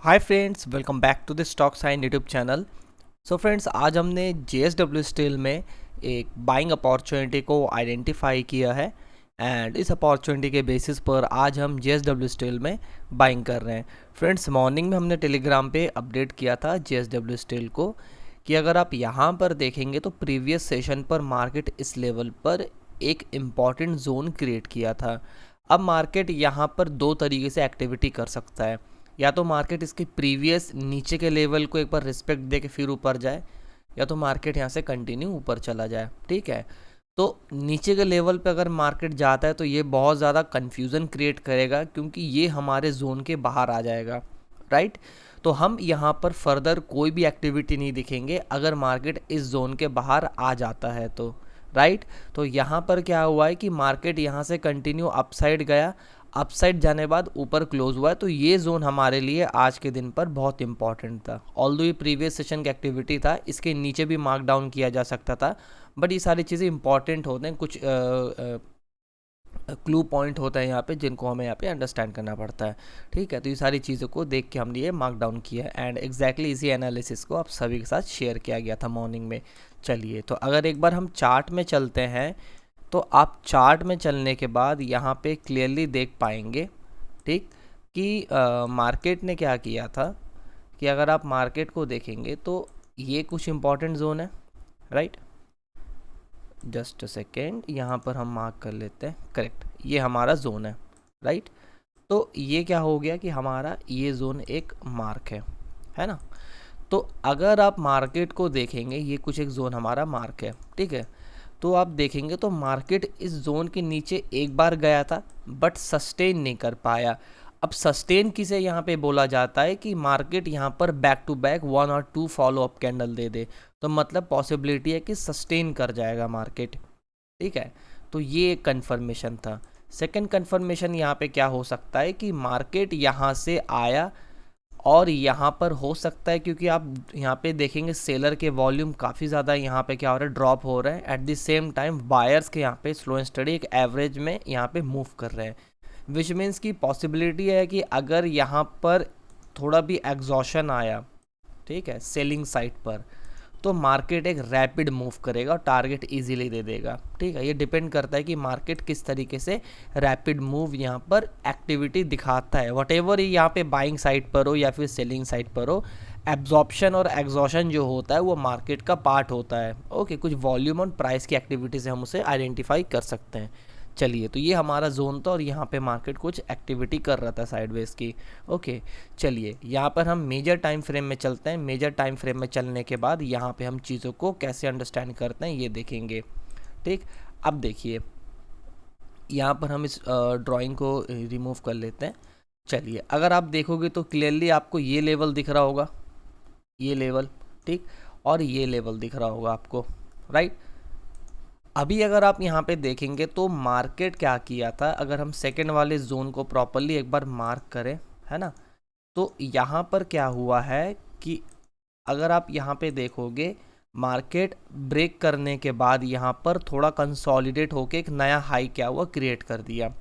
Hi friends, welcome back to the stock sign YouTube channel. So friends, आज हमने JSW steel में एक buying opportunity को identify किया है एंड इस अपॉर्चुनिटी के बेसिस पर आज हम JSW स्टील में बाइंग कर रहे हैं। फ्रेंड्स, मॉर्निंग में हमने टेलीग्राम पे अपडेट किया था JSW स्टील को कि अगर आप यहाँ पर देखेंगे तो प्रीवियस सेशन पर मार्केट इस लेवल पर एक इम्पॉर्टेंट जोन क्रिएट किया था। अब मार्केट यहाँ पर दो तरीके से एक्टिविटी कर सकता है। या तो मार्केट इसके प्रीवियस नीचे के लेवल को एक बार रिस्पेक्ट दे के फिर ऊपर जाए, या तो मार्केट यहाँ से कंटिन्यू ऊपर चला जाए। ठीक है, तो नीचे के लेवल पे अगर मार्केट जाता है तो ये बहुत ज़्यादा कन्फ्यूज़न क्रिएट करेगा, क्योंकि ये हमारे जोन के बाहर आ जाएगा। राइट, तो हम यहाँ पर फर्दर कोई भी एक्टिविटी नहीं दिखेंगे अगर मार्केट इस जोन के बाहर आ जाता है तो। राइट, तो यहाँ पर क्या हुआ है कि मार्केट यहाँ से कंटिन्यू अपसाइड गया, अपसाइड जाने बाद ऊपर क्लोज हुआ है, तो ये जोन हमारे लिए आज के दिन पर बहुत इंपॉर्टेंट था। ऑल्दो ये प्रीवियस सेशन की एक्टिविटी था, इसके नीचे भी मार्क डाउन किया जा सकता था, बट ये सारी चीज़ें इंपॉर्टेंट होते हैं, कुछ क्लू पॉइंट होता है यहाँ पे जिनको हमें यहाँ पे अंडरस्टैंड करना पड़ता है। ठीक है, तो ये सारी चीज़ों को देख के हमने ये मार्क डाउन किया है एंड एग्जैक्टली इसी एनालिसिस को आप सभी के साथ शेयर किया गया था मॉर्निंग में। चलिए, तो अगर एक बार हम चार्ट में चलते हैं तो आप चार्ट में चलने के बाद यहाँ पे क्लियरली देख पाएंगे, ठीक, कि मार्केट ने क्या किया था कि अगर आप मार्केट को देखेंगे तो ये कुछ इंपॉर्टेंट जोन है। राइट, जस्ट अ सेकेंड, यहाँ पर हम मार्क कर लेते हैं। करेक्ट, ये हमारा जोन है। राइट, तो ये क्या हो गया कि हमारा ये जोन एक मार्क है ना। तो अगर आप मार्केट को देखेंगे, ये कुछ एक जोन हमारा मार्क है। ठीक है, तो आप देखेंगे तो मार्केट इस जोन के नीचे एक बार गया था बट सस्टेन नहीं कर पाया। अब सस्टेन किसे यहाँ पे बोला जाता है कि मार्केट यहाँ पर बैक टू बैक 1 और 2 फॉलो अप कैंडल दे दे, तो मतलब पॉसिबिलिटी है कि सस्टेन कर जाएगा मार्केट। ठीक है, तो ये एक कन्फर्मेशन था। सेकंड कन्फर्मेशन यहाँ पे क्या हो सकता है कि मार्केट यहाँ से आया और यहाँ पर हो सकता है, क्योंकि आप यहाँ पे देखेंगे सेलर के वॉल्यूम काफ़ी ज़्यादा यहाँ पे क्या हो रहा है, ड्रॉप हो रहे हैं। At the same time buyers के यहाँ पे स्लो एंड स्टडी एक एवरेज में यहाँ पे मूव कर रहे हैं, विच मीन्स की पॉसिबिलिटी है कि अगर यहाँ पर थोड़ा भी एग्जॉशन आया, ठीक है, सेलिंग साइड पर, तो मार्केट एक रैपिड मूव करेगा और टारगेट इजीली दे देगा। ठीक है, ये डिपेंड करता है कि मार्केट किस तरीके से रैपिड मूव यहाँ पर एक्टिविटी दिखाता है। वट एवर यहाँ पे बाइंग साइड पर हो या फिर सेलिंग साइड पर हो, एब्जॉर्प्शन और एग्जॉशन जो होता है वो मार्केट का पार्ट होता है। ओके, कुछ वॉल्यूम और प्राइस की एक्टिविटी से हम उसे आइडेंटिफाई कर सकते हैं। चलिए, तो ये हमारा जोन था और यहाँ पे मार्केट कुछ एक्टिविटी कर रहा था साइडवेज की। ओके, चलिए यहाँ पर हम मेजर टाइम फ्रेम में चलते हैं। मेजर टाइम फ्रेम में चलने के बाद यहाँ पे हम चीज़ों को कैसे अंडरस्टैंड करते हैं ये देखेंगे। ठीक, अब देखिए यहाँ पर हम इस ड्राइंग को रिमूव कर लेते हैं। चलिए, अगर आप देखोगे तो क्लियरली आपको ये लेवल दिख रहा होगा, ये लेवल, ठीक, और ये लेवल दिख रहा होगा आपको। राइट, अभी अगर आप यहाँ पे देखेंगे तो मार्केट क्या किया था, अगर हम सेकंड वाले जोन को प्रॉपरली एक बार मार्क करें, है ना, तो यहाँ पर क्या हुआ है कि अगर आप यहाँ पे देखोगे मार्केट ब्रेक करने के बाद यहाँ पर थोड़ा कंसोलिडेट होके एक नया हाई क्या हुआ, क्रिएट कर दिया।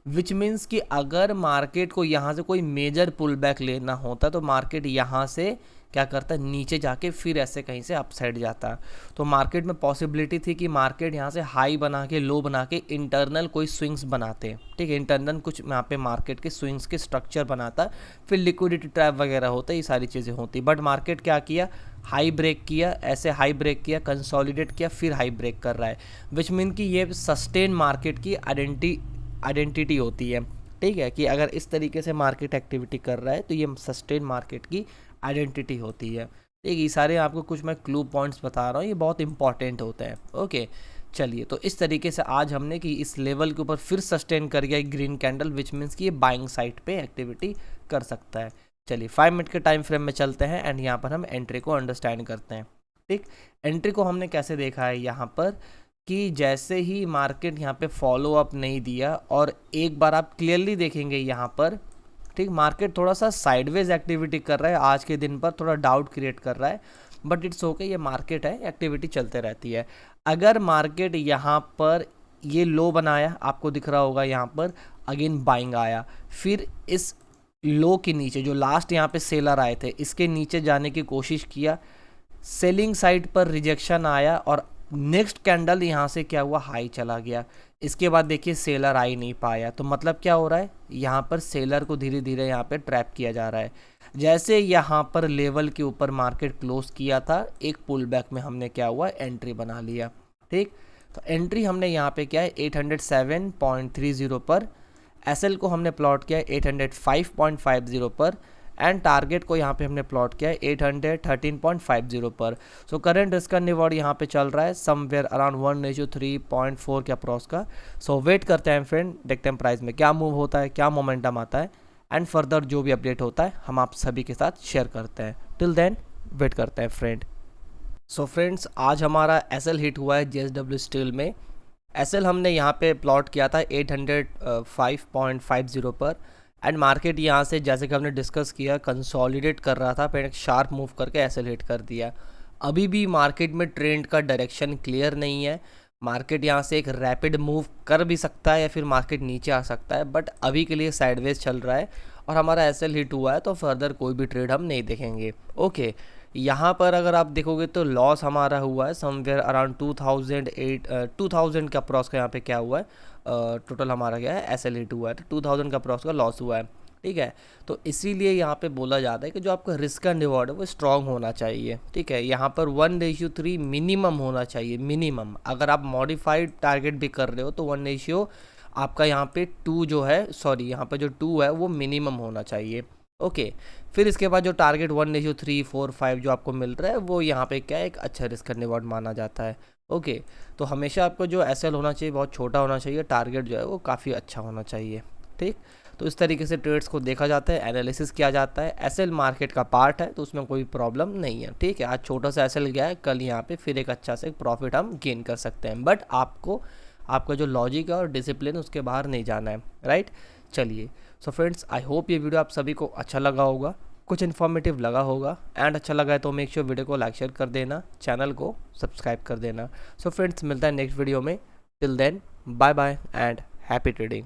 विच मीन्स कि अगर मार्केट को यहाँ से कोई मेजर पुल बैक लेना होता तो मार्केट यहाँ से क्या करता है, नीचे जाके फिर ऐसे कहीं से अपसाइड जाता। तो मार्केट में पॉसिबिलिटी थी कि मार्केट यहाँ से हाई बना के लो बना के इंटरनल कोई स्विंग्स बनाते हैं। ठीक है, इंटरनल कुछ यहाँ पे मार्केट के स्विंग्स के स्ट्रक्चर बनाता, फिर लिक्विडिटी ट्रैप वगैरह होता, ये सारी चीज़ें होती। बट मार्केट क्या किया, हाई ब्रेक किया, ऐसे हाई ब्रेक किया, कंसोलिडेट किया, फिर हाई ब्रेक कर रहा है। विच मीन कि ये सस्टेन मार्केट की आइडेंटिटी होती है। ठीक है, कि अगर इस तरीके से मार्केट एक्टिविटी कर रहा है तो ये सस्टेन मार्केट की आइडेंटिटी होती है। ठीक, ये सारे आपको कुछ मैं क्लू पॉइंट्स बता रहा हूँ, ये बहुत इंपॉर्टेंट होते हैं। ओके, चलिए, तो इस तरीके से आज हमने कि इस लेवल के ऊपर फिर सस्टेन कर गया ग्रीन कैंडल, विच मीन्स कि ये बाइंग साइड पे एक्टिविटी कर सकता है। चलिए 5 मिनट के टाइम फ्रेम में चलते हैं एंड यहाँ पर हम एंट्री को अंडरस्टैंड करते हैं। ठीक, एंट्री को हमने कैसे देखा है यहाँ पर कि जैसे ही मार्केट यहाँ पे फॉलो अप नहीं दिया और एक बार आप क्लियरली देखेंगे यहाँ पर, ठीक, मार्केट थोड़ा सा साइडवेज एक्टिविटी कर रहा है, आज के दिन पर थोड़ा डाउट क्रिएट कर रहा है, बट इट्स ओके, ये मार्केट है, एक्टिविटी चलते रहती है। अगर मार्केट यहाँ पर ये लो बनाया, आपको दिख रहा होगा यहाँ पर, अगेन बाइंग आया, फिर इस लो के नीचे, जो लास्ट यहाँ पे सेलर आए थे, इसके नीचे जाने की कोशिश किया, सेलिंग साइड पर रिजेक्शन आया और नेक्स्ट कैंडल यहाँ से क्या हुआ, हाई चला गया। इसके बाद देखिए सेलर आ ही नहीं पाया, तो मतलब क्या हो रहा है, यहाँ पर सेलर को धीरे धीरे यहाँ पे ट्रैप किया जा रहा है। जैसे यहाँ पर लेवल के ऊपर मार्केट क्लोज किया था, एक पुल बैक में हमने क्या हुआ, एंट्री बना लिया। ठीक, तो एंट्री हमने यहाँ पे क्या है 807.30 पर, एसएल को हमने प्लॉट किया है 805.50 पर, एंड टारगेट को यहाँ पे हमने प्लॉट किया है 813.50 पर। So current risk and reward यहाँ पे चल रहा है समवेयर अराउंड 1:3.4 के अप्रॉक्स का। सो वेट करते हैं फ्रेंड, देखते हैं प्राइस में क्या मूव होता है, क्या मोमेंटम आता है, एंड फर्दर जो भी अपडेट होता है हम आप सभी के साथ शेयर करते हैं। टिल देन वेट करते हैं फ्रेंड। सो फ्रेंड्स, आज हमारा एसएल हिट हुआ है जेएसडब्ल्यू स्टील में। एसएल हमने यहाँ पे प्लॉट किया था 805.50 पर, एंड मार्केट यहाँ से जैसे कि हमने डिस्कस किया कंसोलिडेट कर रहा था, फिर एक शार्प मूव करके एसएल हिट कर दिया। अभी भी मार्केट में ट्रेंड का डायरेक्शन क्लियर नहीं है, मार्केट यहाँ से एक रैपिड मूव कर भी सकता है या फिर मार्केट नीचे आ सकता है, बट अभी के लिए साइडवेज चल रहा है और हमारा एसएल हिट हुआ है, तो फर्दर कोई भी ट्रेड हम नहीं देखेंगे। ओके, यहाँ पर अगर आप देखोगे तो लॉस हमारा हुआ है समवेयर अराउंड 2000 का अप्रॉक्स का यहाँ पे क्या हुआ है, टोटल हमारा क्या है एसएल हिट हुआ है, तो 2000 का अप्रॉक्स का लॉस हुआ है। ठीक है, तो इसीलिए यहाँ पे बोला जाता है कि जो आपका रिस्क एंड रिवॉर्ड है वो स्ट्रॉन्ग होना चाहिए। ठीक है, यहाँ पर 1:3 मिनिमम होना चाहिए, मिनिमम। अगर आप मॉडिफाइड टारगेट भी कर रहे हो तो 1 आपका यहाँ पे 2 जो है, सॉरी यहाँ पे जो 2 है वो मिनिमम होना चाहिए। ओके, फिर इसके बाद जो टारगेट 1:3, 4, 5 जो आपको मिल रहा है वो यहाँ पे क्या है, एक अच्छा रिस्क एंड रिवॉर्ड माना जाता है। ओके, तो हमेशा आपको जो एसएल होना चाहिए बहुत छोटा होना चाहिए, टारगेट जो है वो काफ़ी अच्छा होना चाहिए। ठीक, तो इस तरीके से ट्रेड्स को देखा जाता है, एनालिसिस किया जाता है। एसएल मार्केट का पार्ट है तो उसमें कोई प्रॉब्लम नहीं है। ठीक है, आज छोटा सा एसएल गया है, कल यहाँ पे फिर एक अच्छा से प्रॉफिट हम गेन कर सकते हैं, बट आपको आपका जो लॉजिक है और डिसिप्लिन उसके बाहर नहीं जाना है। राइट, चलिए, सो फ्रेंड्स आई होप ये वीडियो आप सभी को अच्छा लगा होगा, कुछ इन्फॉर्मेटिव लगा होगा, एंड अच्छा लगा है तो मेक श्योर वीडियो को लाइक शेयर कर देना, चैनल को सब्सक्राइब कर देना। सो फ्रेंड्स, मिलता है नेक्स्ट वीडियो में। Till then bye bye and happy trading.